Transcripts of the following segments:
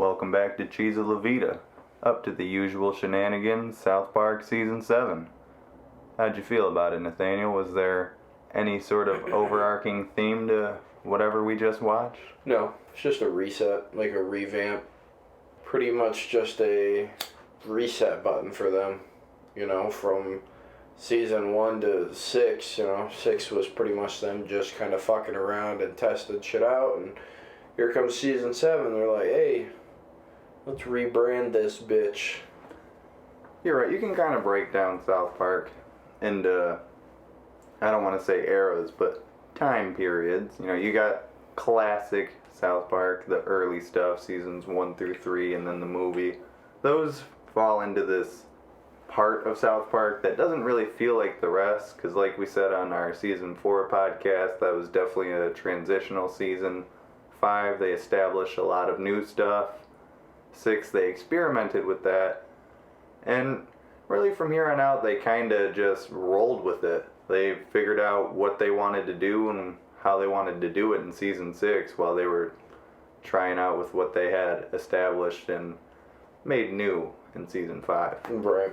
Welcome back to Cheese La Vida. Up to the usual shenanigans, South Park Season 7. How'd you feel about it, Nathaniel? Was there any sort of overarching theme to whatever we just watched? No, it's just a reset, like a revamp. Pretty much just a reset button for them, from Season 1 to 6, 6 was pretty much them just kind of fucking around and testing shit out, and here comes Season 7, they're like, hey, let's rebrand this bitch. You're right, you can kind of break down South Park into, I don't want to say eras, but time periods. You got classic South Park, the early stuff, Seasons 1 through 3, and then the movie. Those fall into this part of South Park that doesn't really feel like the rest, because like we said on our Season 4 podcast, that was definitely a transitional season. 5, they established a lot of new stuff. 6, they experimented with that. And really from here on out, they kind of just rolled with it. They figured out what they wanted to do and how they wanted to do it in Season 6 while they were trying out with what they had established and made new in Season 5. Right.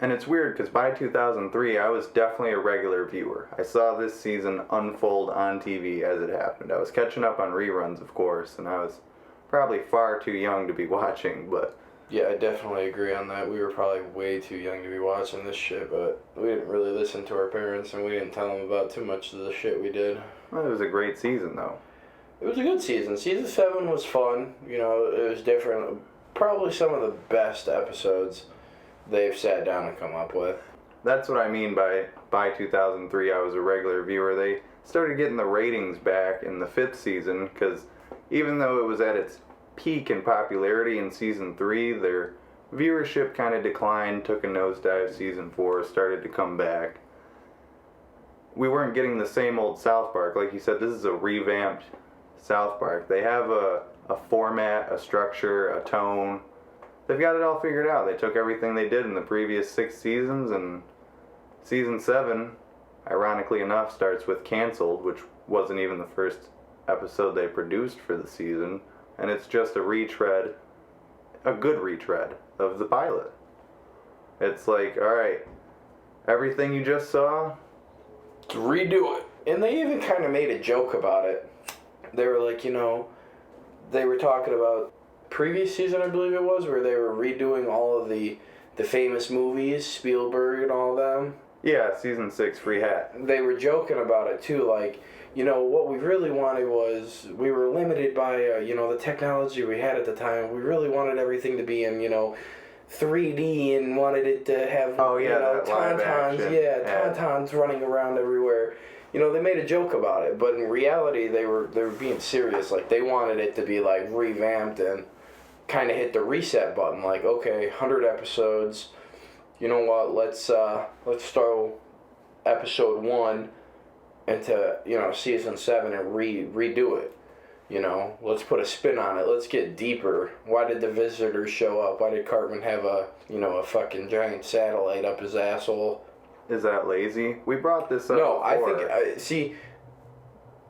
And it's weird because by 2003, I was definitely a regular viewer. I saw this season unfold on TV as it happened. I was catching up on reruns, of course, and I was probably far too young to be watching, but... Yeah, I definitely agree on that. We were probably way too young to be watching this shit, but we didn't really listen to our parents, and we didn't tell them about too much of the shit we did. Well, it was a great season, though. It was a good season. Season 7 was fun. It was different. Probably some of the best episodes they've sat down and come up with. That's what I mean by 2003, I was a regular viewer. They started getting the ratings back in the 5th season, because even though it was at its peak in popularity in Season 3, their viewership kind of declined, took a nosedive. Season 4 started to come back. We weren't getting the same old South Park. Like you said, this is a revamped South Park. They have a format, a structure, a tone. They've got it all figured out. They took everything they did in the previous 6 seasons, and Season 7, ironically enough, starts with Canceled, which wasn't even the first episode they produced for the season, and it's just a retread, a good retread, of the pilot. It's like, alright, everything you just saw, redo it. And they even kind of made a joke about it. They were like, they were talking about previous season, I believe it was, where they were redoing all of the famous movies, Spielberg and all of them. Yeah, Season 6, Free Hat. They were joking about it too, like, what we really wanted was, we were limited by, the technology we had at the time. We really wanted everything to be in, 3D and wanted it to have, tauntauns running around everywhere. They made a joke about it, but in reality, they were being serious. Like, they wanted it to be, like, revamped and kind of hit the reset button. Like, okay, 100 episodes. You know what? Let's throw episode 1 into, Season 7 and redo it. Let's put a spin on it. Let's get deeper. Why did the visitors show up? Why did Cartman have a fucking giant satellite up his asshole? Is that lazy? We brought this up No, before. I think,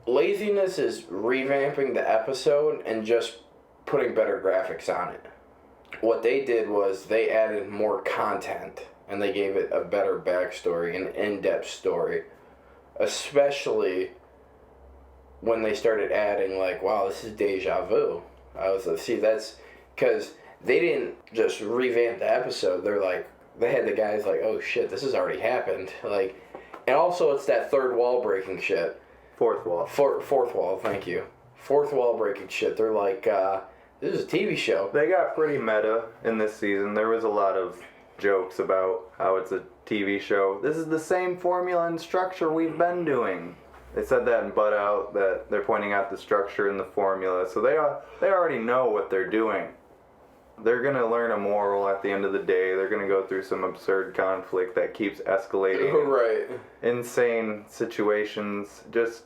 laziness is revamping the episode and just putting better graphics on it. What they did was they added more content and they gave it a better backstory, an in-depth story. Especially when they started adding, like, wow, this is deja vu. I was like, see, that's because they didn't just revamp the episode. They're like, they had the guys like, oh shit, this has already happened. Like, and also it's that third wall breaking shit. Fourth wall. Fourth wall, thank you. Fourth wall breaking shit. They're like, this is a TV show. They got pretty meta in this season. There was a lot of jokes about how it's a TV show. This is the same formula and structure we've been doing. They said that in Butt Out, that they're pointing out the structure and the formula. So they already know what they're doing. They're going to learn a moral at the end of the day. They're going to go through some absurd conflict that keeps escalating. Right. Insane situations. Just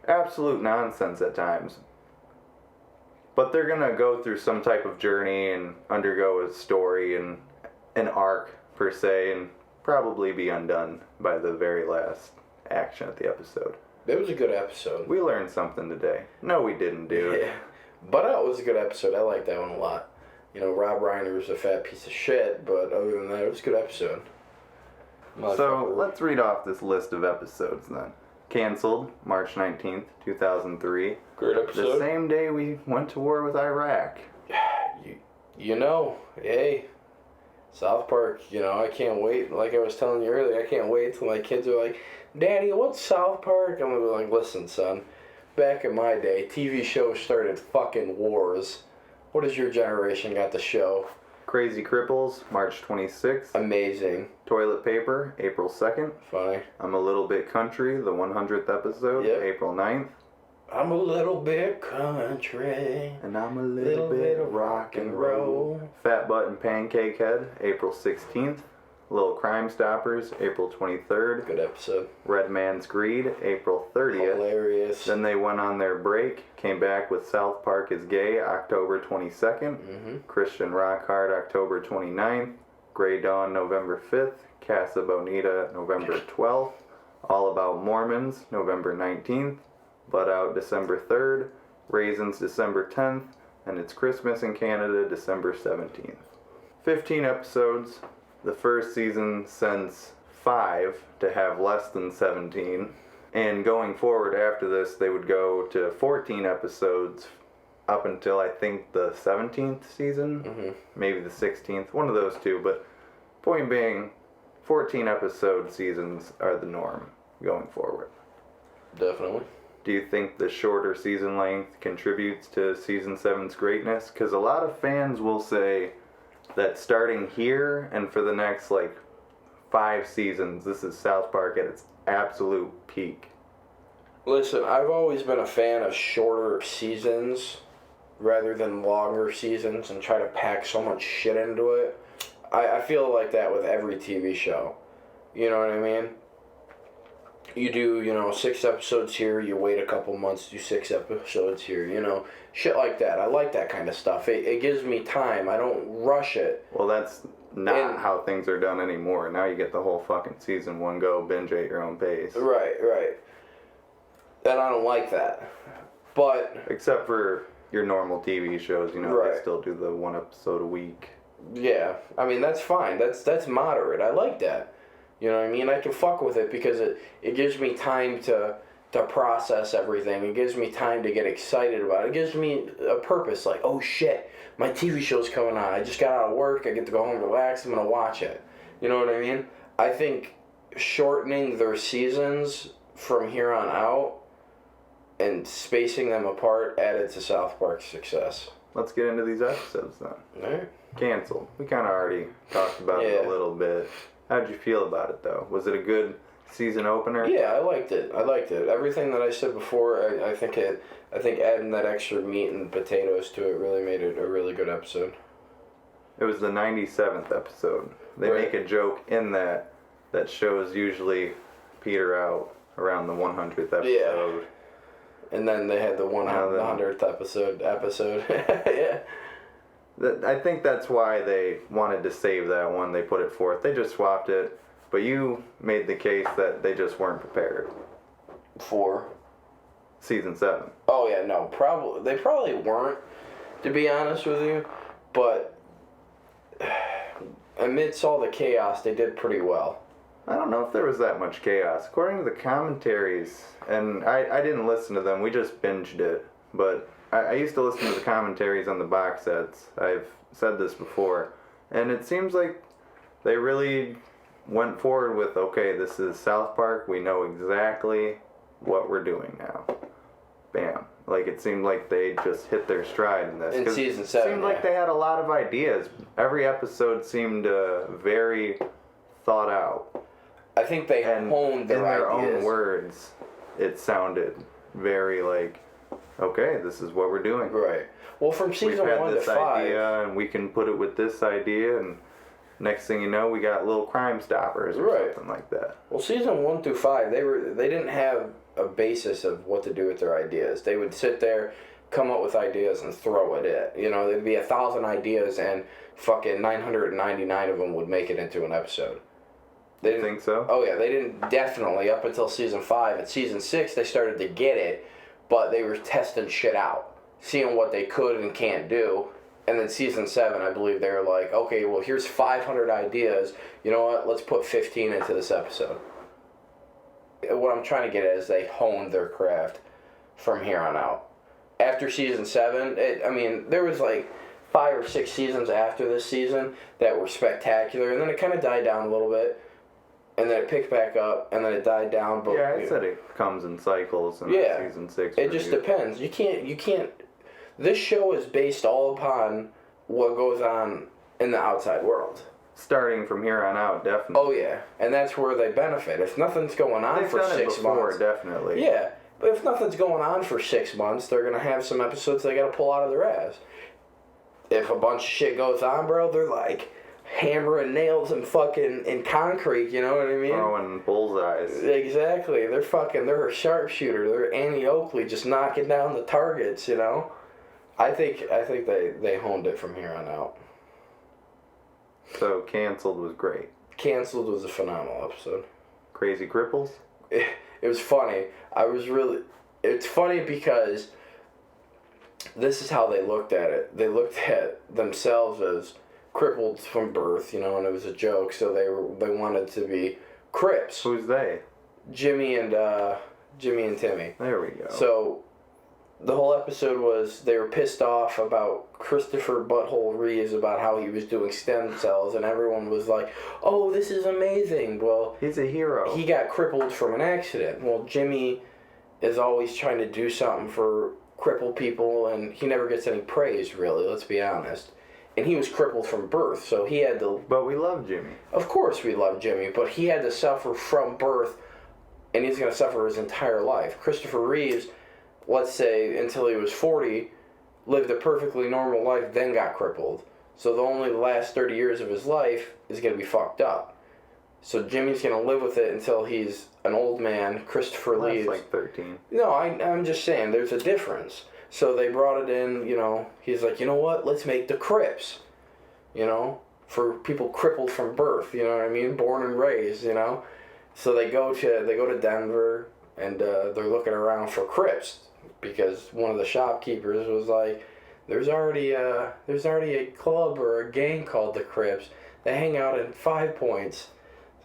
absolute nonsense at times. But they're going to go through some type of journey and undergo a story and an arc, per se, and probably be undone by the very last action of the episode. It was a good episode. We learned something today. No, we didn't, dude. Yeah. But was a good episode. I liked that one a lot. You know, Rob Reiner was a fat piece of shit, but other than that, it was a good episode. So, let's read off this list of episodes then. Canceled, March 19th, 2003. Great episode. The same day we went to war with Iraq. You know, hey, South Park, you know, I can't wait. Like I was telling you earlier, I can't wait till my kids are like, Daddy, what's South Park? I'm going to be like, listen, son, back in my day, TV shows started fucking wars. What has your generation got to show? Crazy Cripples, March 26th. Amazing. Toilet Paper, April 2nd. Funny. I'm a Little Bit Country, the 100th episode, Yep. April 9th. I'm a little bit country. And I'm a little bit rock and roll. Fat Butt and Pancake Head, April 16th. Little Crime Stoppers, April 23rd. Good episode. Red Man's Greed, April 30th. Hilarious. Then they went on their break, came back with South Park is Gay, October 22nd. Christian Rock Hard, October 29th. Grey Dawn, November 5th. Casa Bonita, November 12th. All About Mormons, November 19th. Butt Out, December 3rd. Raisins, December 10th. And It's Christmas in Canada, December 17th. 15 episodes. The first season since 5 to have less than 17. And going forward after this, they would go to 14 episodes up until I think the 17th season. Maybe the 16th. One of those two. But point being, 14 episode seasons are the norm going forward. Definitely. Do you think the shorter season length contributes to season 7's greatness? Because a lot of fans will say that starting here and for the next 5 seasons, this is South Park at its absolute peak. Listen, I've always been a fan of shorter seasons rather than longer seasons and try to pack so much shit into it. I feel like that with every TV show. You know what I mean? You do, 6 episodes here, you wait a couple months, do 6 episodes here, shit like that. I like that kind of stuff. It gives me time. I don't rush it. Well, that's not how things are done anymore. Now you get the whole fucking season one go, binge at your own pace. Right. And I don't like that. But... Except for your normal TV shows, Right. They still do the 1 episode a week. Yeah, I mean, that's fine. That's moderate. I like that. You know what I mean? I can fuck with it because it gives me time to process everything. It gives me time to get excited about it. It gives me a purpose, like, oh shit, my TV show's coming on. I just got out of work. I get to go home and relax. I'm going to watch it. You know what I mean? I think shortening their seasons from here on out and spacing them apart added to South Park's success. Let's get into these episodes then. All right. Canceled. We kind of already talked about it a little bit. How'd you feel about it, though? Was it a good season opener? Yeah, I liked it. Everything that I said before, I think adding that extra meat and potatoes to it really made it a really good episode. It was the 97th episode. They make a joke in that shows usually peter out around the 100th episode. Yeah. And then they had the 100th episode. Yeah. I think that's why they wanted to save that one. They put it forth. They just swapped it. But you made the case that they just weren't prepared. For? Season 7. Oh, yeah, no. They probably weren't, to be honest with you. But amidst all the chaos, they did pretty well. I don't know if there was that much chaos. According to the commentaries, and I didn't listen to them. We just binged it. But... I used to listen to the commentaries on the box sets. I've said this before. And it seems like they really went forward with, okay, this is South Park. We know exactly what we're doing now. Bam. It seemed like they just hit their stride in this. In season 7, It seemed like they had a lot of ideas. Every episode seemed very thought out. I think they honed their ideas. In their own words, it sounded very okay, this is what we're doing. Right. Well, from season 1 to 5... We've had this idea, and we can put it with this idea, and next thing you know, we got little Crime Stoppers or something like that. Well, season 1 through 5, they didn't have a basis of what to do with their ideas. They would sit there, come up with ideas, and throw it in. There'd be 1,000 ideas, and fucking 999 of them would make it into an episode. They didn't think so? Oh, yeah, they didn't, definitely, up until season 5. At season 6, they started to get it, but they were testing shit out. seeing what they could and can't do. And then season 7, I believe they're like, okay, well, here's 500 ideas. You know what? Let's put 15 into this episode. What I'm trying to get at is they honed their craft from here on out. After season 7, there was like 5 or 6 seasons after this season that were spectacular, and then it kind of died down a little bit, and then it picked back up, and then it died down. But yeah, I said it comes in cycles. And yeah, season 6. It just depends. You can't. This show is based all upon what goes on in the outside world. Starting from here on out, definitely. Oh yeah, and that's where they benefit. If nothing's going on They've for done 6 it before, months, definitely. yeah. But if nothing's going on for 6 months, they're gonna have some episodes they gotta pull out of their ass. If a bunch of shit goes on, bro, they're like hammering nails and fucking in concrete. You know what I mean? Throwing bullseyes. Exactly. They're a sharpshooter. They're Annie Oakley, just knocking down the targets. You know. I think they honed it from here on out. So Canceled was great. Canceled was a phenomenal episode. Crazy Cripples? It was funny. It's funny because this is how they looked at it. They looked at themselves as crippled from birth, and it was a joke. So they wanted to be Crips. Who's they? Jimmy and Timmy. There we go. So the whole episode was they were pissed off about Christopher Butthole Reeves about how he was doing stem cells, and everyone was like, "Oh, this is amazing." Well, he's a hero. He got crippled from an accident. Well, Jimmy is always trying to do something for crippled people, and he never gets any praise, really. Let's be honest. And he was crippled from birth, so he had to. But we love Jimmy. Of course, we love Jimmy, but he had to suffer from birth, and he's going to suffer his entire life. Christopher Reeves, let's say until he was 40, lived a perfectly normal life, then got crippled. So the last 30 years of his life is going to be fucked up. So Jimmy's going to live with it until he's an old man. Christopher Reeves. That's like 13. No, I'm just saying there's a difference. So they brought it in, he's like, you know what, let's make the Crips, for people crippled from birth, you know what I mean, born and raised, So they go to Denver, and they're looking around for Crips, because one of the shopkeepers was like, there's already a club or a gang called the Crips. They hang out in 5 Points.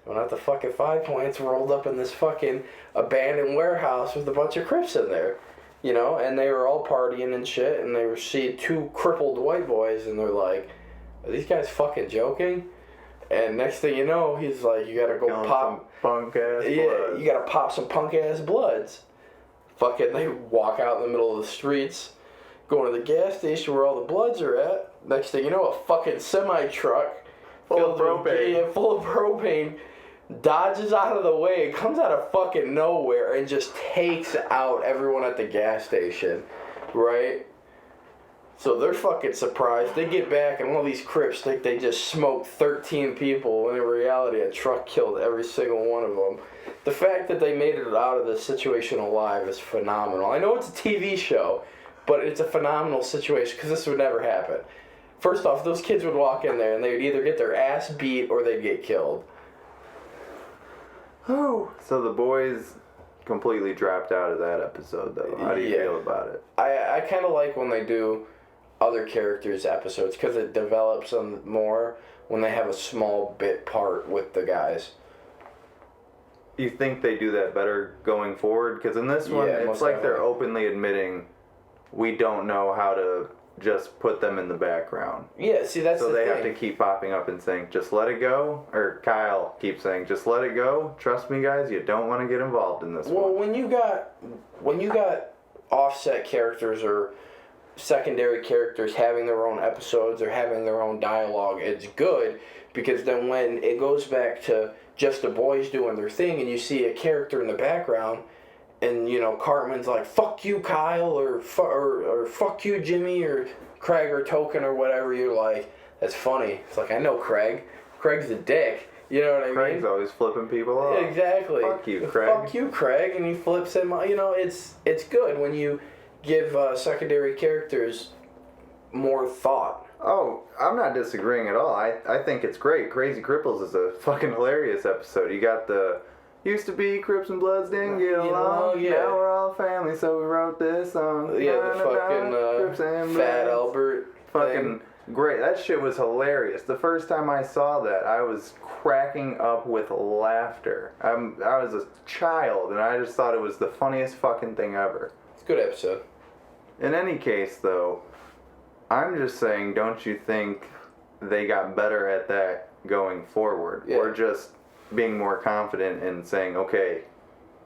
So not the fucking 5 Points, rolled up in this fucking abandoned warehouse with a bunch of Crips in there. And they were all partying and shit, and they were seeing 2 crippled white boys, and they're like, are these guys fucking joking? And next thing you know, he's like, you gotta go pop punk ass bloods. Yeah, you gotta pop some punk ass bloods. Fucking, they walk out in the middle of the streets, going to the gas station where all the bloods are at. Next thing you know, a fucking semi truck full of propane dodges out of the way, comes out of fucking nowhere, and just takes out everyone at the gas station, right? So they're fucking surprised. They get back, and all these Crips think they just smoked 13 people, when in reality a truck killed every single one of them. The fact that they made it out of this situation alive is phenomenal. I know it's a TV show, but it's a phenomenal situation, because this would never happen. First off, those kids would walk in there, and they would either get their ass beat or they'd get killed. Oh. So the boys completely dropped out of that episode, though. How do you feel about it? I kind of like when they do other characters' episodes, because it develops them more when they have a small bit part with the guys. You think they do that better going forward? Because in this one, it's like they're openly admitting we don't know how to just put them in the background. Yeah, see, that's the thing. So they have to keep popping up and saying, just let it go. Or Kyle keeps saying, just let it go. Trust me, guys, you don't want to get involved in this one. Well, when you got offset characters or secondary characters having their own episodes or having their own dialogue, it's good, because then when it goes back to just the boys doing their thing and you see a character in the background, and Cartman's like, fuck you, Kyle, or fuck you, Jimmy, or Craig, or Token, or whatever, you're like, that's funny. It's like, I know Craig. Craig's a dick. You know what I mean? Craig's always flipping people off. Exactly. Fuck you, Craig. Fuck you, Craig, and he flips him. It's good when you give secondary characters more thought. Oh, I'm not disagreeing at all. I think it's great. Crazy Cripples is a fucking hilarious episode. You got the Used to be Crips and Bloods, didn't get along. Yeah. Now we're all family, so we wrote this song. Yeah, the Crips and fucking Fat Bloods. Albert Fucking thing. great. That shit was hilarious. The first time I saw that, I was cracking up with laughter. I was a child, and I just thought it was the funniest fucking thing ever. It's a good episode. In any case, though, I'm just saying, don't you think they got better at that going forward? Yeah. Or just being more confident in saying, okay,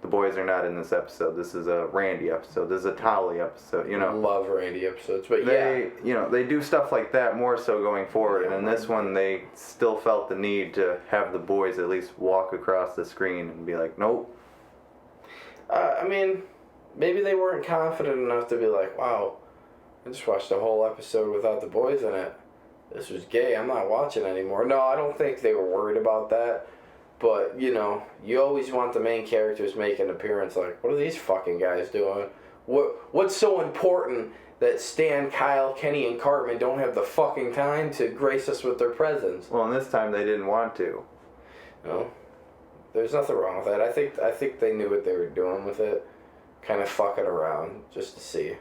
the boys are not in this episode. This is a Randy episode. This is a Tolly episode, you know. Love Randy episodes, but They, you know, they do stuff like that more so going forward. And in this one, they still felt the need to have the boys at least walk across the screen and be like, nope. I mean, maybe they weren't confident enough to be like, wow, I just watched a whole episode without the boys in it. This was gay. I'm not watching anymore. No, I don't think they were worried about that. But, you know, you always want the main characters make an appearance. Like, what are these fucking guys doing? What's so important that Stan, Kyle, Kenny, and Cartman don't have the fucking time to grace us with their presence? Well, and this time they didn't want to. No, there's nothing wrong with that. I think they knew what they were doing with it. Kind of fucking around just to see.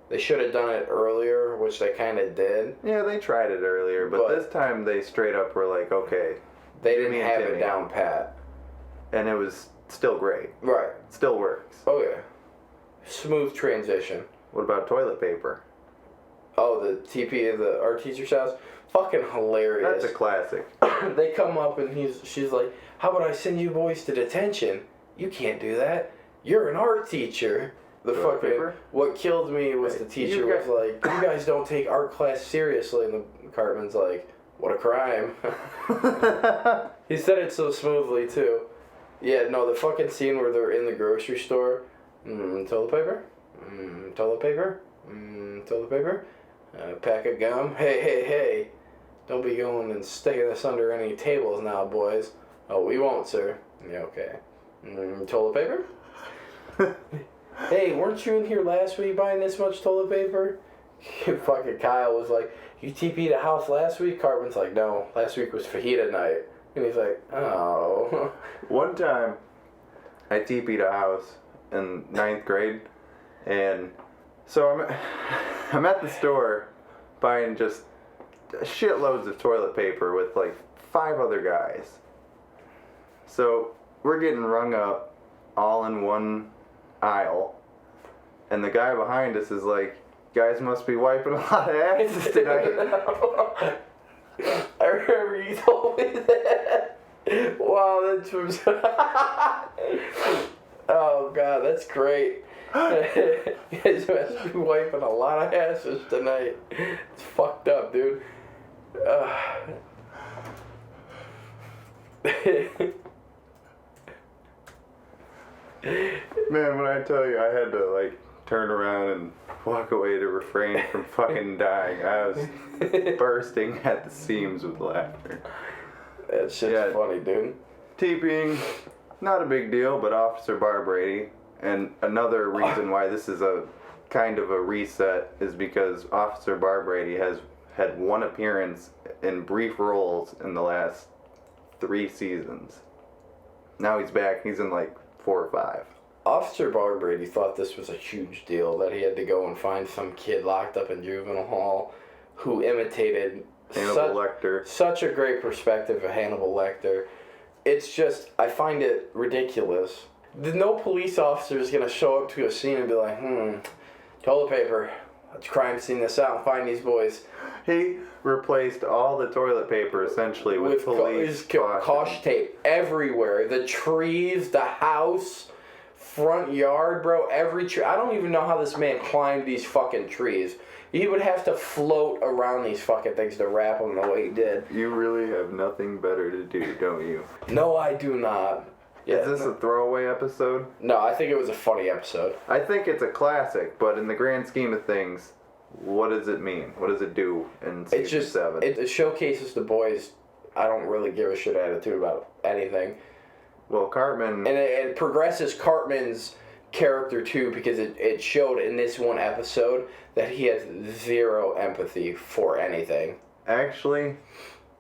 They should have done it earlier, which they kind of did. Yeah, they tried it earlier, but this time they straight up were like, okay. They didn't have it down pat. And it was still great. Right. Still works. Oh, yeah. Smooth transition. What about toilet paper? Oh, the TP of the art teacher's house? Fucking hilarious. That's a classic. They come up and she's like, how about I send you boys to detention? You can't do that. You're an art teacher. The Toilet fucking paper? What killed me was the teacher was like, you guys don't take art class seriously, and the Cartman's like, what a crime. He said it so smoothly too. Yeah, no, the fucking scene where they're in the grocery store. Toilet paper? Toilet paper? Toilet paper? Pack of gum? Hey. Don't be going and sticking this under any tables now, boys. Oh, we won't, sir. Yeah, okay. Toilet paper? Hey, weren't you in here last week buying this much toilet paper? Fucking Kyle was like, you TP'd a house last week? Cartman's like, no, last week was fajita night. And he's like, oh. One time, I TP'd a house in 9th grade, and so I'm at the store buying just shitloads of toilet paper with like 5 other guys. So we're getting rung up all in one aisle, and the guy behind us is like, guys must be wiping a lot of asses tonight. I remember you told me that. Wow, that's from... Oh god, that's great. You guys must be wiping a lot of asses tonight. It's fucked up, dude. Man, when I tell you I had to like turn around and walk away to refrain from fucking dying, I was bursting at the seams with laughter. That shit's funny, dude. TPing, not a big deal, but Officer Barbrady, and another reason why this is a kind of a reset is because Officer Barbrady has had one appearance in brief roles in the last 3 seasons. Now he's back. He's in like 4 or 5. Officer Barbrady thought this was a huge deal, that he had to go and find some kid locked up in juvenile hall who imitated Hannibal Lecter. Such a great perspective of Hannibal Lecter. It's just, I find it ridiculous. No police officer is going to show up to a scene and be like, toilet paper, let's crime scene this out and find these boys. He replaced all the toilet paper essentially with police caution tape everywhere. The trees, the house, front yard, bro, every tree. I don't even know how this man climbed these fucking trees. He would have to float around these fucking things to wrap them the way he did. You really have nothing better to do, don't you? No, I do not. Yeah, is this a throwaway episode? No, I think it was a funny episode. I think it's a classic, but in the grand scheme of things, what does it mean? What does it do in season 7? It showcases the boys' I don't really give a shit attitude about anything. Well, Cartman... And it progresses Cartman's character too, because it showed in this one episode that he has zero empathy for anything. Actually,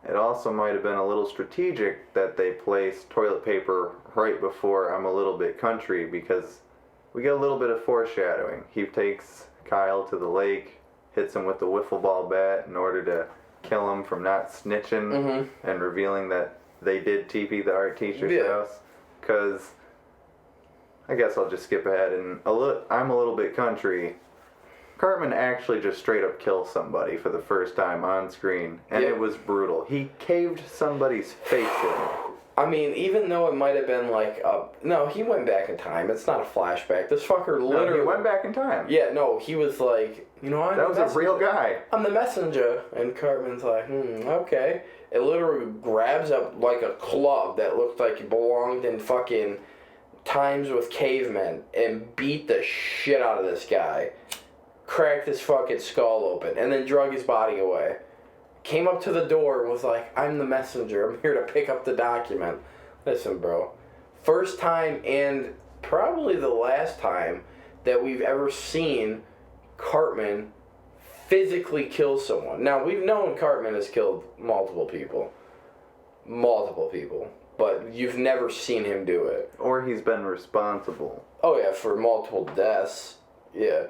it also might have been a little strategic that they placed toilet paper right before I'm a Little Bit Country, because we get a little bit of foreshadowing. He takes Kyle to the lake, hits him with the wiffle ball bat in order to kill him from not snitching and revealing that they did TP the art teacher's house. Because I guess I'll just skip ahead. And I'm a Little Bit Country. Cartman actually just straight up kills somebody for the first time on screen, and it was brutal. He caved somebody's face in. I mean, even though it might have been like no, he went back in time. It's not a flashback. This fucker literally... No, he went back in time. Yeah, no, he was like, that was a real guy. I'm the messenger. And Cartman's like, okay. It literally grabs up like a club that looked like it belonged in fucking times with cavemen and beat the shit out of this guy. Cracked his fucking skull open and then drug his body away. Came up to the door and was like, I'm the messenger. I'm here to pick up the document. Listen, bro. First time and probably the last time that we've ever seen Cartman physically kill someone. Now, we've known Cartman has killed multiple people. But you've never seen him do it. Or he's been responsible. Oh, yeah, for multiple deaths. Yeah.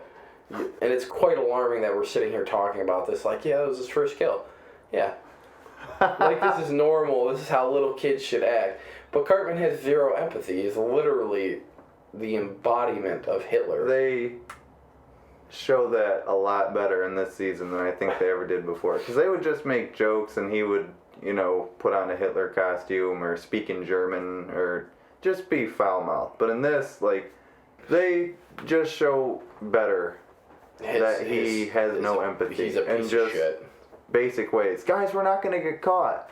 And it's quite alarming that we're sitting here talking about this. Like, yeah, that was his first kill. Yeah. Like, this is normal. This is how little kids should act. But Cartman has zero empathy. He's literally the embodiment of Hitler. They show that a lot better in this season than I think they ever did before. Because they would just make jokes and he would, put on a Hitler costume or speak in German or just be foul-mouthed. But in this, they just show better that he has no empathy. He's a piece of shit. Basic ways. Guys, we're not going to get caught.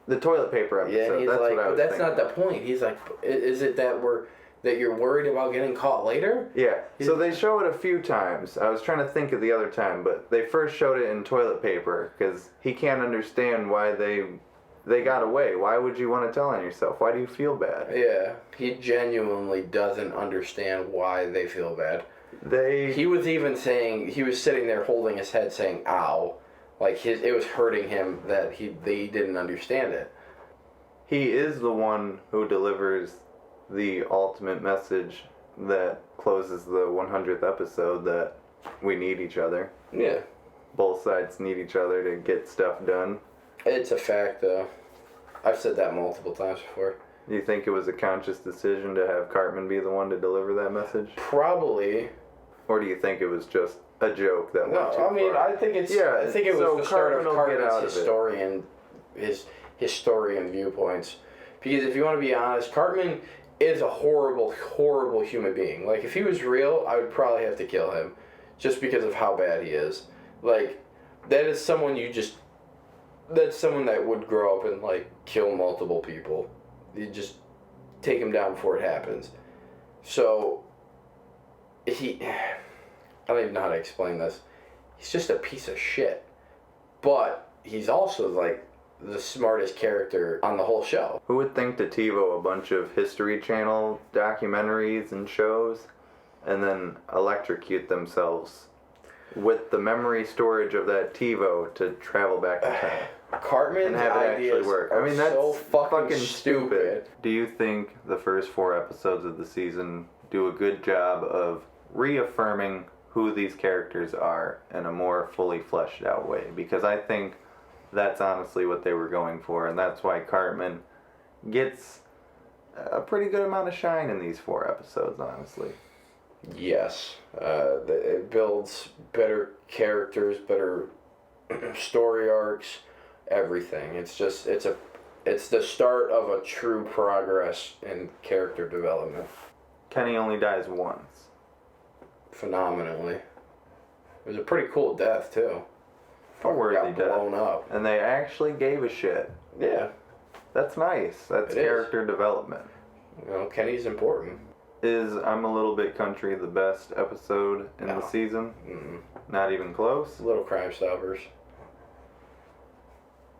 The toilet paper episode. Yeah, he's that's like, what I was but that's thinking. not the point. He's like, is it that you're worried about getting caught later? Yeah. So they show it a few times. I was trying to think of the other time, but they first showed it in toilet paper because he can't understand why they got away. Why would you want to tell on yourself? Why do you feel bad? Yeah. He genuinely doesn't understand why they feel bad. He was even saying, he was sitting there holding his head saying, ow. Like, it was hurting him that he didn't understand it. He is the one who delivers the ultimate message that closes the 100th episode, that we need each other. Yeah. Both sides need each other to get stuff done. It's a fact, though. I've said that multiple times before. Do you think it was a conscious decision to have Cartman be the one to deliver that message? Probably. Or do you think it was just a joke that went too far? I think it's. Yeah, I think it was the start of Cartman's historian viewpoints. Because if you want to be honest, Cartman is a horrible, horrible human being. Like, if he was real, I would probably have to kill him, just because of how bad he is. Like, that is someone that's someone that would grow up and kill multiple people. You just take him down before it happens. So. I don't even know how to explain this. He's just a piece of shit. But he's also, the smartest character on the whole show. Who would think to TiVo a bunch of History Channel documentaries and shows and then electrocute themselves with the memory storage of that TiVo to travel back in time? Cartman's and have it actually ideas work. are that's so fucking stupid. Do you think the first 4 episodes of the season do a good job of reaffirming who these characters are in a more fully fleshed out way? Because I think that's honestly what they were going for, and that's why Cartman gets a pretty good amount of shine in these 4 episodes, honestly. Yes. It builds better characters, better story arcs, everything. It's the start of a true progress in character development. Kenny only dies once. Phenomenally. It was a pretty cool death, too. A worthy death. Blown up. And they actually gave a shit. Yeah. That's nice. That's character development. Kenny's important. Is I'm a Little Bit Country the best episode in the season? Mm-mm. Not even close? Little Crime Stoppers.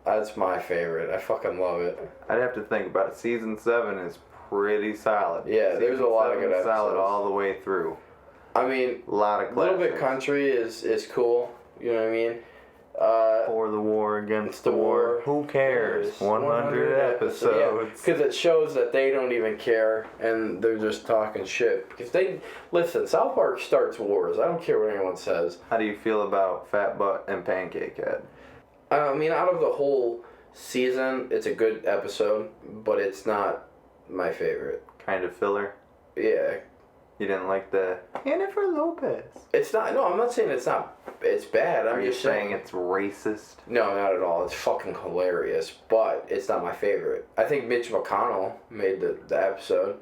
That's my favorite. I fucking love it. I'd have to think about it. Season 7 is pretty solid. Yeah, there's a lot of good episodes. Solid all the way through. I mean, a lot of classics. Little Bit Country is cool. You know what I mean? For the War war against It's the the war. war. Who cares? 100 episodes. Because it shows that they don't even care and they're just talking shit. Because listen, South Park starts wars. I don't care what anyone says. How do you feel about Fat Butt and Pancake Head? I mean, out of the whole season, it's a good episode, but it's not my favorite. Kind of filler? Yeah. You didn't like the Jennifer Lopez? It's not, no, I'm not saying it's not, it's bad. Are you saying it's racist? No, not at all. It's fucking hilarious, but it's not my favorite. I think Mitch McConnell made the episode.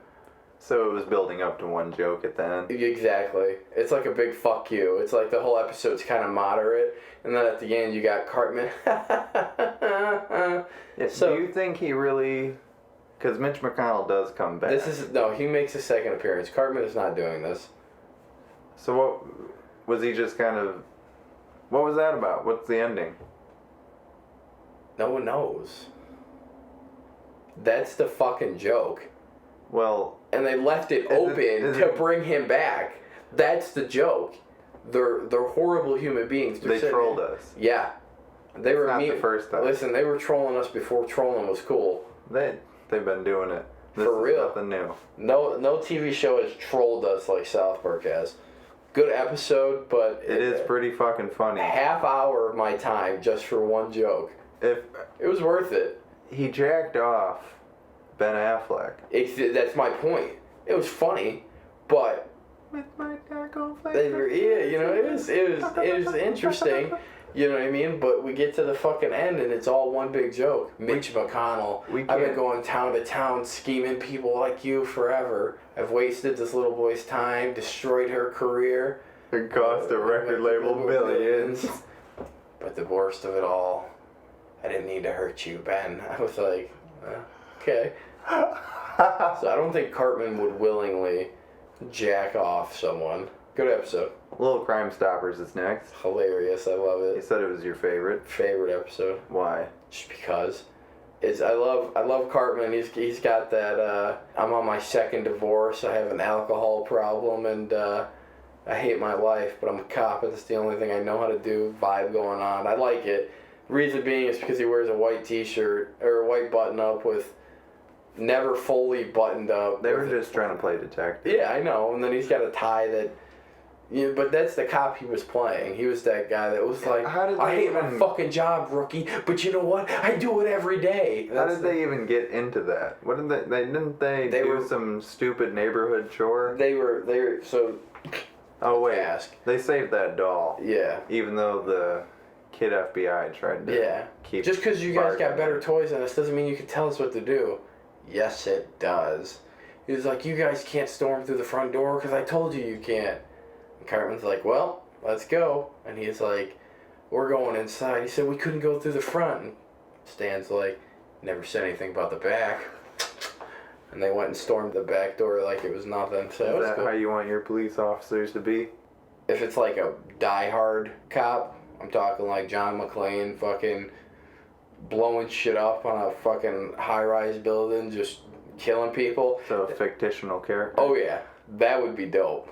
So it was building up to one joke at the end? Exactly. It's like a big fuck you. It's like the whole episode's kind of moderate, and then at the end you got Cartman. Yeah, So, do you think he really... Because Mitch McConnell does come back. He makes a second appearance. Cartman is not doing this. So what... Was he just kind of... What was that about? What's the ending? No one knows. That's the fucking joke. Well... And they left it open to bring him back. That's the joke. They're horrible human beings. They trolled us. Yeah. They were not mean. the first time. Listen, they were trolling us before trolling was cool. They've been doing it. This For is real. nothing new. No TV show has trolled us like South Park has. Good episode, but It is pretty fucking funny. Half hour of my time just for one joke. If It was worth it. he jacked off Ben Affleck. That's my point. It was funny, but With my taco it was interesting. You know what I mean? But we get to the fucking end and it's all one big joke. Mitch McConnell. I've been going town to town scheming people like you forever. I've wasted this little boy's time, destroyed her career. It cost a record label millions. But the worst of it all, I didn't need to hurt you, Ben. I was like, okay. So I don't think Cartman would willingly jack off someone. Good episode. Little Crime Stoppers is next. Hilarious. I love You it. said it was your favorite. Favorite episode. Why? Just because. I love Cartman. He's got that I'm on my second divorce. I have an alcohol problem and I hate my life, but I'm a cop and it's the only thing I know how to do. Vibe going on. I like it. Reason being is because he wears a white t-shirt or a white button up with never fully buttoned up. They were just trying to play detective. Yeah, I know. And then he's got a tie that. Yeah, but that's the cop he was playing. He was that guy that was like, I hate my fucking job, rookie, but you know what? I do it every day. How did they even get into that? What did they do some stupid neighborhood chore? They were so. Oh wait, they saved that doll. Yeah. Even though the kid FBI tried to keep. Just because you guys got better toys than us doesn't mean you can tell us what to do. Yes, it does. He was like, you guys can't storm through the front door because I told you can't. And Cartman's like, well, let's go. And he's like, we're going inside. He said, we couldn't go through the front. And Stan's like, never said anything about the back. And they went and stormed the back door like it was nothing. So is that how you want your police officers to be? If it's like a die-hard cop, I'm talking like John McClane fucking blowing shit up on a fucking high-rise building, just killing people. So a fictional character? Oh yeah, that would be dope.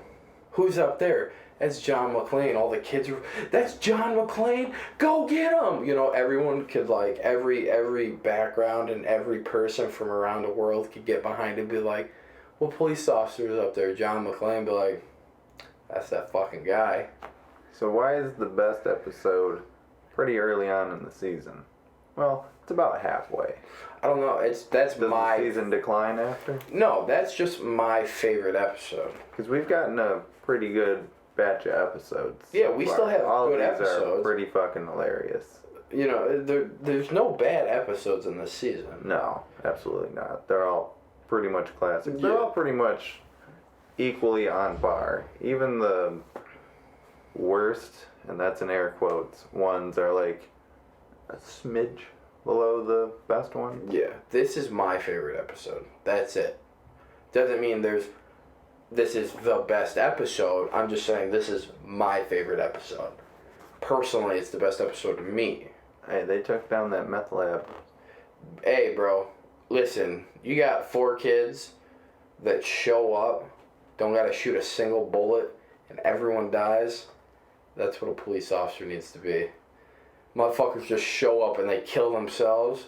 Who's up there? That's John McClane. All the kids were, that's John McClane? Go get him! You know, everyone could like, every background and every person from around the world could get behind and be like, well, police officers up there, John McClane, be like, that's that fucking guy. So why is the best episode pretty early on in the season? Well, it's about halfway. I don't know. Does the season decline after? No, that's just my favorite episode. Because we've gotten a pretty good batch of episodes. Yeah, we still have all good of these episodes. Are pretty fucking hilarious. You know, there's no bad episodes in this season. No, absolutely not. They're all pretty much classics. Yeah. They're all pretty much equally on par. Even the worst, and that's in air quotes, ones are like a smidge below the best one. Yeah, this is my favorite episode. That's it. Doesn't mean this is the best episode. I'm just saying this is my favorite episode. Personally, it's the best episode to me. Hey, they took down that meth lab. Hey, bro, listen, you got 4 kids that show up, don't gotta shoot a single bullet, and everyone dies. That's what a police officer needs to be. Motherfuckers just show up and they kill themselves.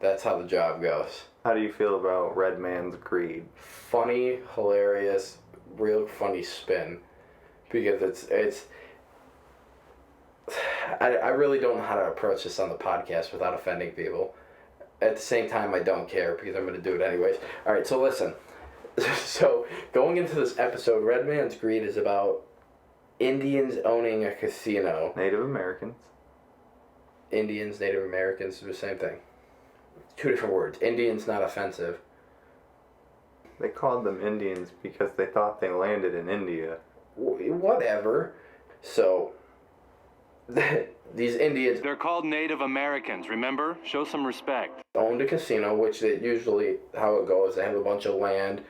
That's how the job goes. How do you feel about Red Man's Greed? Funny, hilarious, real funny spin. Because it's I really don't know how to approach this on the podcast without offending people. At the same time, I don't care because I'm going to do it anyways. All right, so listen. So, going into this episode, Red Man's Greed is about Indians owning a casino. Native Americans. Indians, Native Americans, the same thing. Two different words. Indians, not offensive. They called them Indians because they thought they landed in India. Whatever. So, these Indians... They're called Native Americans, remember? Show some respect. Owned a casino, which they usually, how it goes, they have a bunch of land.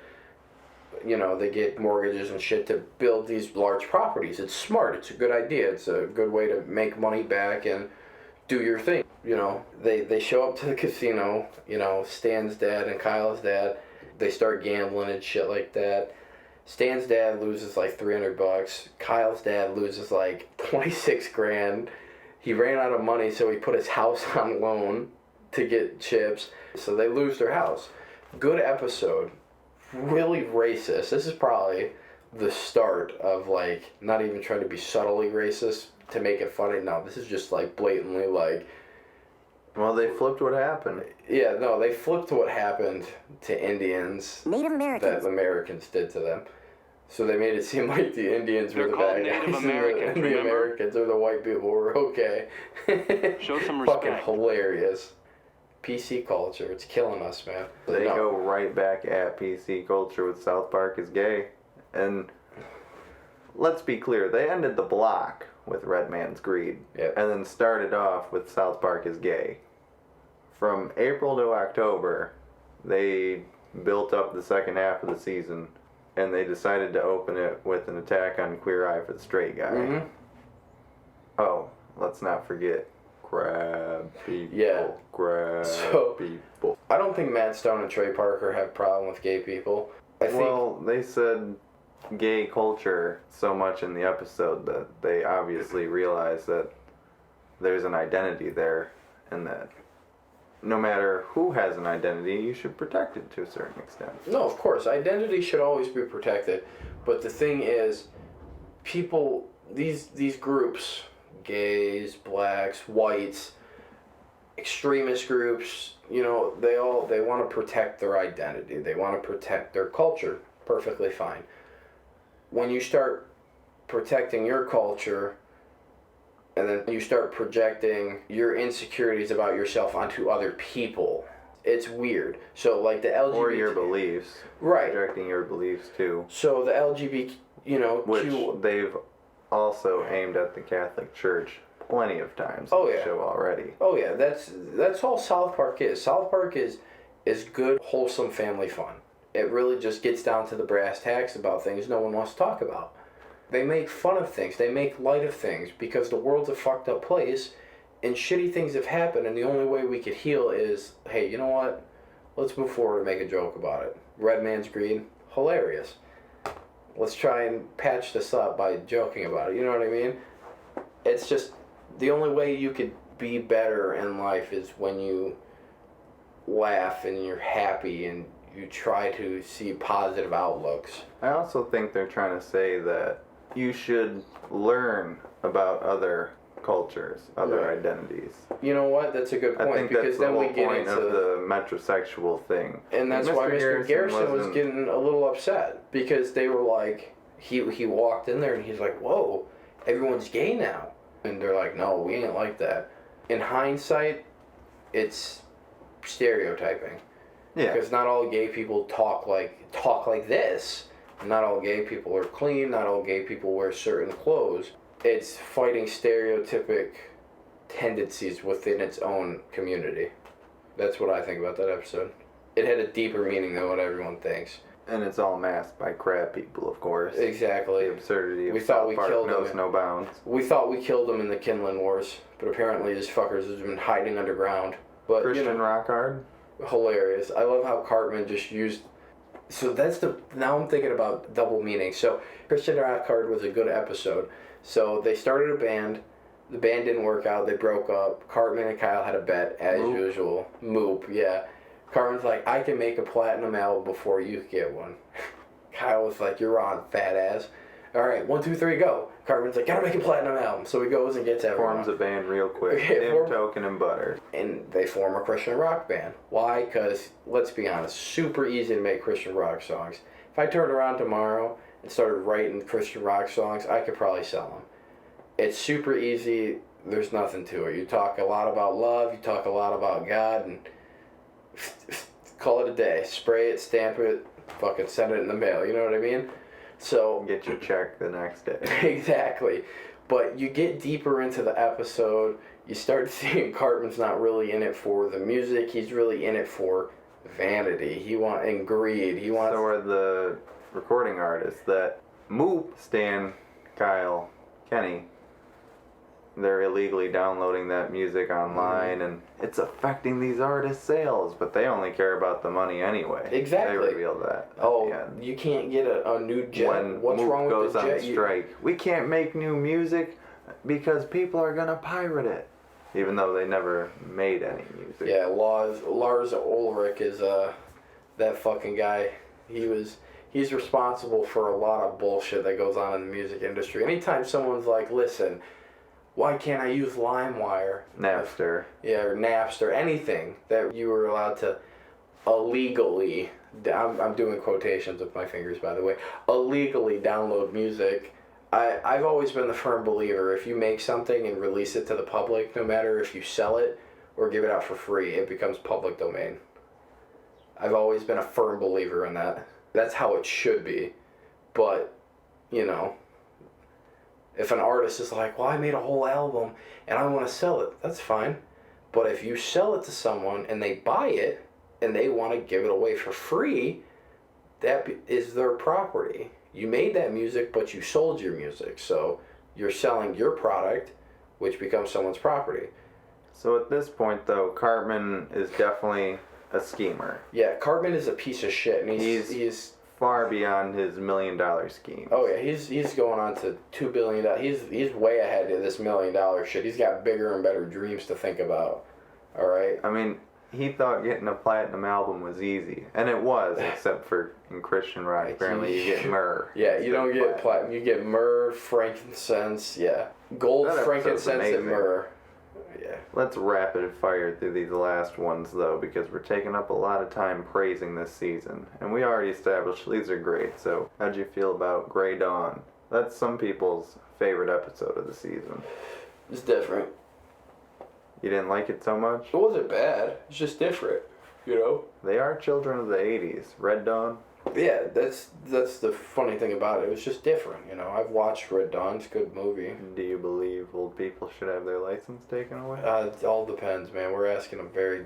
You know, they get mortgages and shit to build these large properties. It's smart. It's a good idea. It's a good way to make money back and do your thing. You know, they show up to the casino, you know, Stan's dad and Kyle's dad. They start gambling and shit like that. Stan's dad loses like $300. Kyle's dad loses like 26 grand. He ran out of money, so he put his house on loan to get chips. So they lose their house. Good episode. Really racist. This is probably the start of, like, not even trying to be subtly racist to make it funny. No, this is just, like, blatantly, like... Well, they flipped what happened. Yeah, no, they flipped what happened to Indians. Native Americans. That Americans did to them. So they made it seem like the Indians were They're the called bad guys. Native Americans, and the remember? Americans or the white people were okay. Show some Fucking respect. hilarious. PC culture, it's killing us, man. They No. go right back at PC culture with South Park is gay. And let's be clear, they ended the block with Red Man's Greed. Yep. And then started off with South Park is gay. From April to October, they built up the second half of the season, and they decided to open it with an attack on Queer Eye for the Straight Guy. Mm-hmm. Oh, let's not forget Grab people. Yeah. Grab So- people. I don't think Matt Stone and Trey Parker have a problem with gay people. I think Well, they said gay culture so much in the episode that they obviously realize that there's an identity there, and that no matter who has an identity, you should protect it to a certain extent. no, of course, identity should always be protected. But the thing is, people, these groups, gays, blacks, whites, extremist groups, you know, they want to protect their identity. They want to protect their culture. Perfectly fine. When you start protecting your culture, and then you start projecting your insecurities about yourself onto other people, it's weird. So, like the LGBT... Or your beliefs. Right. Projecting your beliefs too. So the LGBT, you know... Which they've also aimed at the Catholic Church plenty of times Oh, in the yeah. show already. Oh yeah, that's all South Park is. South Park is good, wholesome family fun. It really just gets down to the brass tacks about things no one wants to talk about. They make fun of things. They make light of things because the world's a fucked up place and shitty things have happened, and the only way we could heal is, hey, you know what? Let's move forward and make a joke about it. Red Man's Greed, hilarious. Let's try and patch this up by joking about it. You know what I mean? It's just the only way you could be better in life is when you laugh and you're happy and you try to see positive outlooks. I also think they're trying to say that you should learn about other cultures, other Right. identities. You know what? That's a good I point think because that's the then we whole get point into of the metrosexual thing. and that's why Mr. Garrison was wasn't- getting a little upset because they were like he walked in there and he's like, "Whoa, everyone's gay now." And they're like, "No, we ain't like that." In hindsight, it's stereotyping. Yeah. Because not all gay people talk like this. Not all gay people are clean. Not all gay people wear certain clothes. It's fighting stereotypic tendencies within its own community. That's what I think about that episode. It had a deeper meaning than what everyone thinks. And it's all masked by crab people, of course. Exactly. The absurdity of We thought South we Park killed knows them. no bounds. We thought we killed them in the Kinlan Wars, but apparently these fuckers has been hiding underground. But Christian you know, Rockhard? hilarious. I love how Cartman just used. So that's the. Now I'm thinking about double meaning. So Christian Rockhard was a good episode. So they started a band. The band didn't work out. They broke up. Cartman and Kyle had a bet, as usual. Moop, yeah. Cartman's like, I can make a platinum album before you get one. Kyle was like, you're on, fat ass. All right, 1, 2, 3, go. Cartman's like, gotta make a platinum album. So he goes and gets everyone. Forms a band real quick. Him, Token, and Butter. And they form a Christian rock band. Why? Because, let's be honest, super easy to make Christian rock songs. If I turned around tomorrow and started writing Christian rock songs, I could probably sell them. It's super easy. There's nothing to it. You talk a lot about love. You talk a lot about God, and call it a day. Spray it, stamp it, fucking send it in the mail. You know what I mean? So get your check the next day. Exactly. But you get deeper into the episode, you start seeing Cartman's not really in it for the music. He's really in it for vanity. And greed. He wants. So are the recording artists that Moop, Stan, Kyle, Kenny. They're illegally downloading that music online, and it's affecting these artists' sales, but they only care about the money anyway. Exactly. They reveal that. You can't get a new jet. When What's Moop wrong with goes the jet? on strike, we can't make new music because people are gonna pirate it, even though they never made any music. Yeah, Lars Ulrich is that fucking guy. He's responsible for a lot of bullshit that goes on in the music industry. Anytime someone's like, listen, why can't I use LimeWire? Napster. Yeah, or Napster, anything that you were allowed to illegally, I'm doing quotations with my fingers, by the way, illegally download music. I've always been the firm believer, if you make something and release it to the public, no matter if you sell it or give it out for free, it becomes public domain. I've always been a firm believer in that. That's how it should be. But, you know, if an artist is like, well, I made a whole album and I want to sell it, that's fine. But if you sell it to someone and they buy it and they want to give it away for free, that is their property. You made that music, but you sold your music. So you're selling your product, which becomes someone's property. So at this point, though, Cartman is definitely a schemer. Yeah, Cartman is a piece of shit. And he's far beyond his $1 million scheme. Oh yeah, he's going on to $2 billion. He's way ahead of this $1 million shit. He's got bigger and better dreams to think about. All right. I mean, he thought getting a platinum album was easy, and it was, except for in Christian rock. Apparently, you get myrrh. Yeah, you don't get platinum. You get myrrh, frankincense. Yeah, gold, frankincense, and myrrh. Yeah. Let's rapid fire through these last ones, though, because we're taking up a lot of time praising this season. And we already established these are great, so how'd you feel about Grey Dawn? That's some people's favorite episode of the season. It's different. You didn't like it so much? It wasn't bad. It's just different, you know? They are children of the 80s. Red Dawn? Yeah, that's the funny thing about it. It was just different, you know. I've watched Red Dawn. It's a good movie. Do you believe old people should have their license taken away? It all depends, man. We're asking a very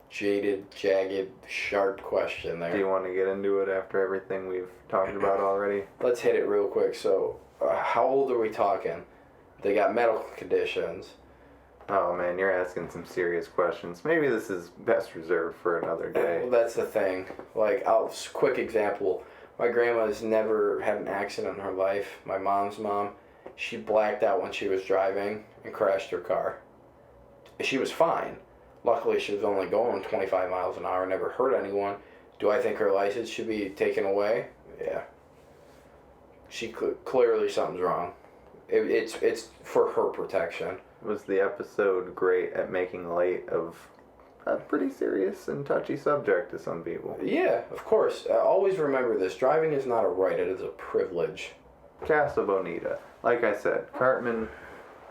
jaded, jagged, sharp question there. Do you want to get into it after everything we've talked about already? Let's hit it real quick. So, how old are we talking? They got medical conditions. Oh man, you're asking some serious questions. Maybe this is best reserved for another day. Well, that's the thing. Like, quick example. My grandma's never had an accident in her life. My mom's mom, she blacked out when she was driving and crashed her car. She was fine. Luckily, she was only going 25 miles an hour, never hurt anyone. Do I think her license should be taken away? Yeah. Clearly something's wrong. It's for her protection. Was the episode great at making light of a pretty serious and touchy subject to some people? Yeah, of course. Always remember this. Driving is not a right, it is a privilege. Casa Bonita. Like I said, Cartman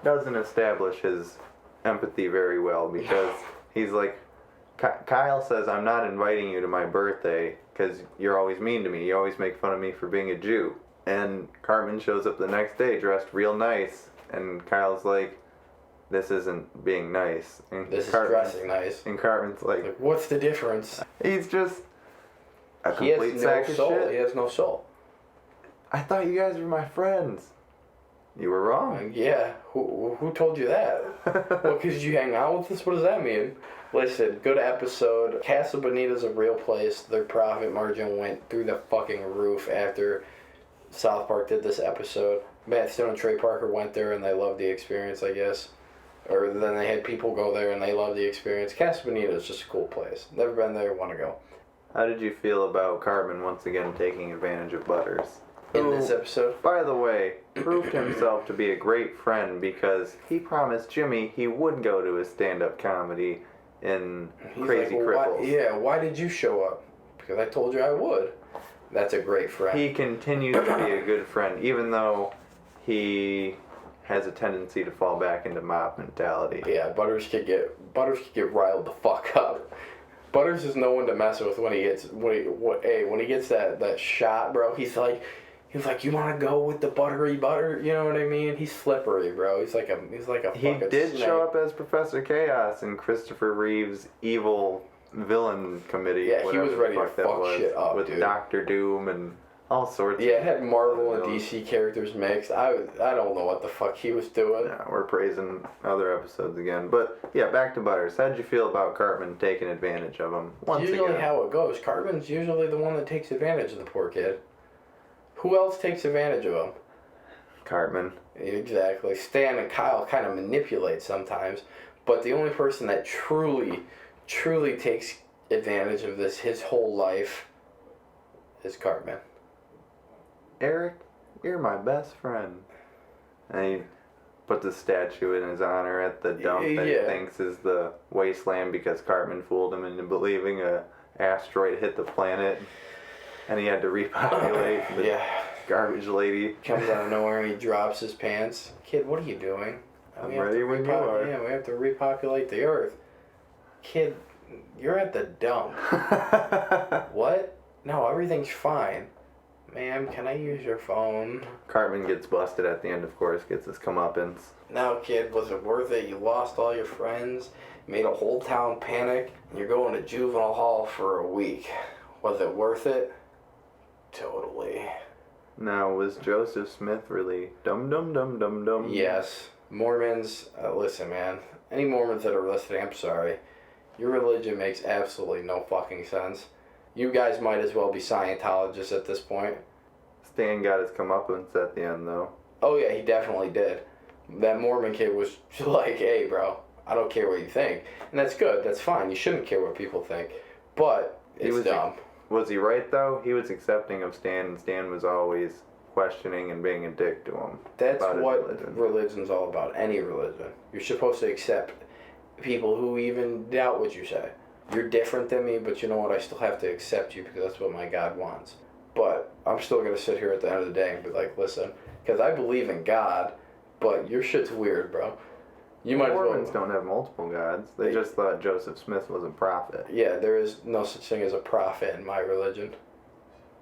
doesn't establish his empathy very well because he's like, Kyle says, I'm not inviting you to my birthday because you're always mean to me. You always make fun of me for being a Jew. And Cartman shows up the next day dressed real nice. And Kyle's like, this isn't being nice. And this is dressing nice. And Cartman's like, what's the difference? He's just a complete sack of shit. He has no soul. I thought you guys were my friends. You were wrong. Yeah. Who told you that? Well, because you hang out with us? What does that mean? Listen, good episode. Casa Bonita's a real place. Their profit margin went through the fucking roof after South Park did this episode. Matt Stone and Trey Parker went there and they loved the experience, I guess. Or then they had people go there and they loved the experience. Casa Bonita is just a cool place. Never been there, want to go. How did you feel about Cartman once again taking advantage of Butters? In this episode? By the way, proved himself to be a great friend because he promised Jimmy he would go to his stand-up comedy in Crazy Cripples. Why did you show up? Because I told you I would. That's a great friend. He continues to be a good friend, even though he has a tendency to fall back into mob mentality. Yeah, Butters could get riled the fuck up. Butters is no one to mess with when he gets that shot, bro. He's like, you want to go with the buttery butter? You know what I mean? He's slippery, bro. He's like a He fucking did snake. show up as Professor Chaos in Christopher Reeve's evil villain committee. Yeah, he was ready to fuck shit up, with dude. Dr. Doom and all sorts. Yeah, it had Marvel and DC characters mixed. I don't know what the fuck he was doing. Yeah, we're praising other episodes again, but yeah, back to Butters. How'd you feel about Cartman taking advantage of him once Usually again? how it goes. Cartman's usually the one that takes advantage of the poor kid. Who else takes advantage of him? Cartman. Exactly. Stan and Kyle kind of manipulate sometimes, but the only person that truly takes advantage of this his whole life is Cartman. Eric, you're my best friend. And he puts a statue in his honor at the dump that he thinks is the wasteland because Cartman fooled him into believing a asteroid hit the planet and he had to repopulate the garbage lady. Comes out of nowhere and he drops his pants. Kid, what are you doing? I'm ready when you are. Yeah, we have to repopulate the earth. Kid, you're at the dump. What? No, everything's fine. Ma'am, can I use your phone? Cartman gets busted at the end, of course, gets his comeuppance. Now, kid, was it worth it? You lost all your friends, made a whole town panic, and you're going to juvenile hall for a week. Was it worth it? Totally. Now, was Joseph Smith really dum-dum-dum-dum-dum? Yes. Mormons, listen, man. Any Mormons that are listening, I'm sorry. Your religion makes absolutely no fucking sense. You guys might as well be Scientologists at this point. Stan got his comeuppance at the end, though. Oh, yeah, he definitely did. That Mormon kid was like, hey, bro, I don't care what you think. And that's good. That's fine. You shouldn't care what people think. But it's dumb. Was he right, though? He was accepting of Stan, and Stan was always questioning and being a dick to him. That's what religion's all about. Any religion. You're supposed to accept people who even doubt what you say. You're different than me, but you know what? I still have to accept you because that's what my God wants. But I'm still going to sit here at the end of the day and be like, listen, because I believe in God, but your shit's weird, bro. You might Mormons don't have multiple gods. They just thought Joseph Smith was a prophet. Yeah, there is no such thing as a prophet in my religion.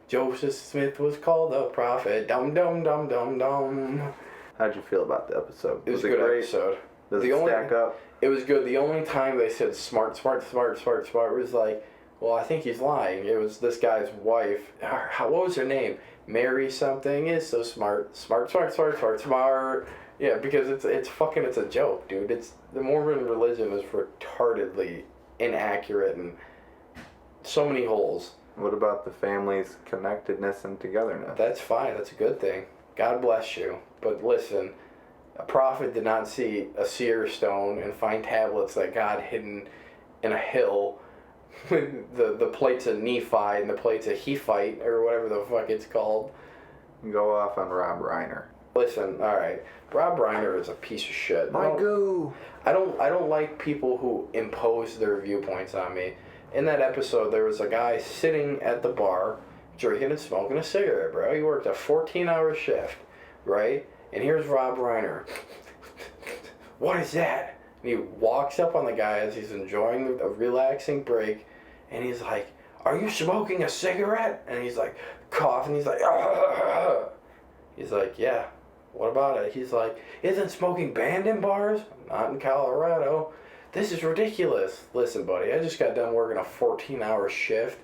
Joseph Smith was called a prophet. Dum dum dum dum dum. How'd you feel about the episode? It was a good episode. Does it stack up? It was good. The only time they said smart was like, well, I think he's lying. It was this guy's wife. What was her name? Mary something is so smart. Smart. Yeah, because it's a joke, dude. The Mormon religion is retardedly inaccurate and so many holes. What about the family's connectedness and togetherness? That's fine. That's a good thing. God bless you. But listen, a prophet did not see a seer stone and find tablets that God hidden in a hill. the plates of Nephi and the plates of Hephite or whatever the fuck it's called. Go off on Rob Reiner. Listen, all right. Rob Reiner is a piece of shit. I don't like people who impose their viewpoints on me. In that episode, there was a guy sitting at the bar, drinking and smoking a cigarette, bro. He worked a 14-hour shift, right? And here's Rob Reiner. What is that? And he walks up on the guy as he's enjoying a relaxing break, and he's like, "Are you smoking a cigarette?" And he's like, coughing. He's like, "Argh." He's like, "Yeah. What about it?" He's like, "Isn't smoking banned in bars?" "Not in Colorado." "This is ridiculous." "Listen, buddy, I just got done working a 14-hour shift.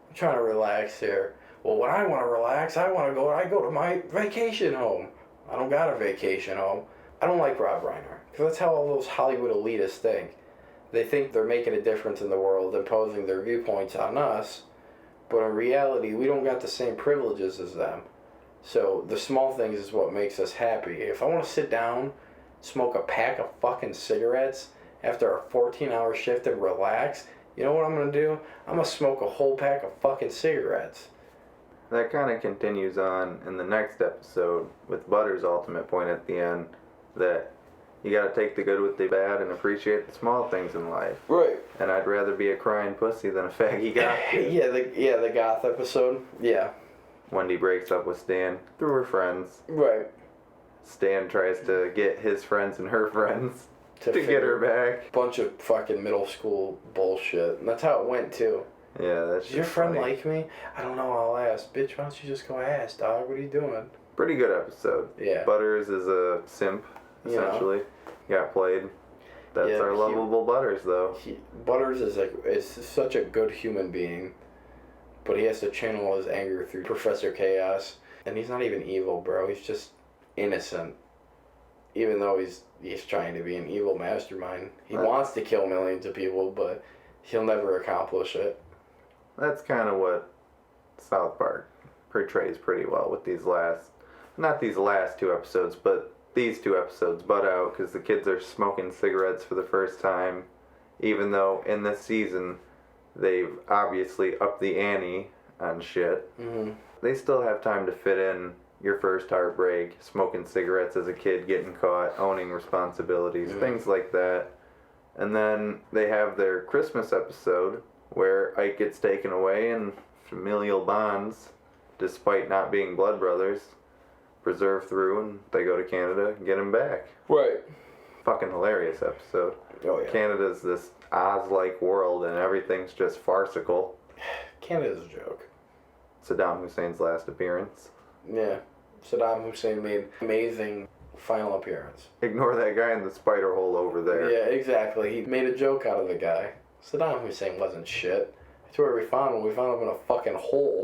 I'm trying to relax here." "Well, when I want to relax, I go to my vacation home." "I don't got a vacation home." I don't like Rob Reiner, because that's how all those Hollywood elitists think. They think they're making a difference in the world, imposing their viewpoints on us, but in reality, we don't got the same privileges as them. So the small things is what makes us happy. If I want to sit down, smoke a pack of fucking cigarettes after a 14-hour shift and relax, you know what I'm gonna do? I'm gonna smoke a whole pack of fucking cigarettes. That kind of continues on in the next episode with Butter's ultimate point at the end that you gotta take the good with the bad and appreciate the small things in life. Right. And I'd rather be a crying pussy than a faggy goth kid. the goth episode. Yeah. Wendy breaks up with Stan through her friends. Right. Stan tries to get his friends and her friends to get her back. Bunch of fucking middle school bullshit. And that's how it went too. Yeah, that's Does your friend like me? I don't know, I'll ask. Bitch, why don't you just go ask, dog? What are you doing? Pretty good episode. Yeah. Butters is a simp, essentially. Got played. That's our lovable Butters, though. Butters is such a good human being, but he has to channel his anger through Professor Chaos. And he's not even evil, bro. He's just innocent. Even though he's trying to be an evil mastermind. He wants to kill millions of people, but he'll never accomplish it. That's kind of what South Park portrays pretty well with not these last two episodes, but these two episodes butt out because the kids are smoking cigarettes for the first time, even though in this season they've obviously upped the ante on shit. Mm-hmm. They still have time to fit in your first heartbreak, smoking cigarettes as a kid, getting caught, owning responsibilities, things like that. And then they have their Christmas episode where Ike gets taken away and familial bonds, despite not being blood brothers, preserve through, and they go to Canada and get him back. Right. Fucking hilarious episode. Oh, yeah. Canada's this Oz-like world and everything's just farcical. Canada's a joke. Saddam Hussein's last appearance. Yeah. Saddam Hussein made amazing final appearance. Ignore that guy in the spider hole over there. Yeah, exactly. He made a joke out of the guy. Saddam Hussein wasn't shit. That's where we found him. We found him in a fucking hole.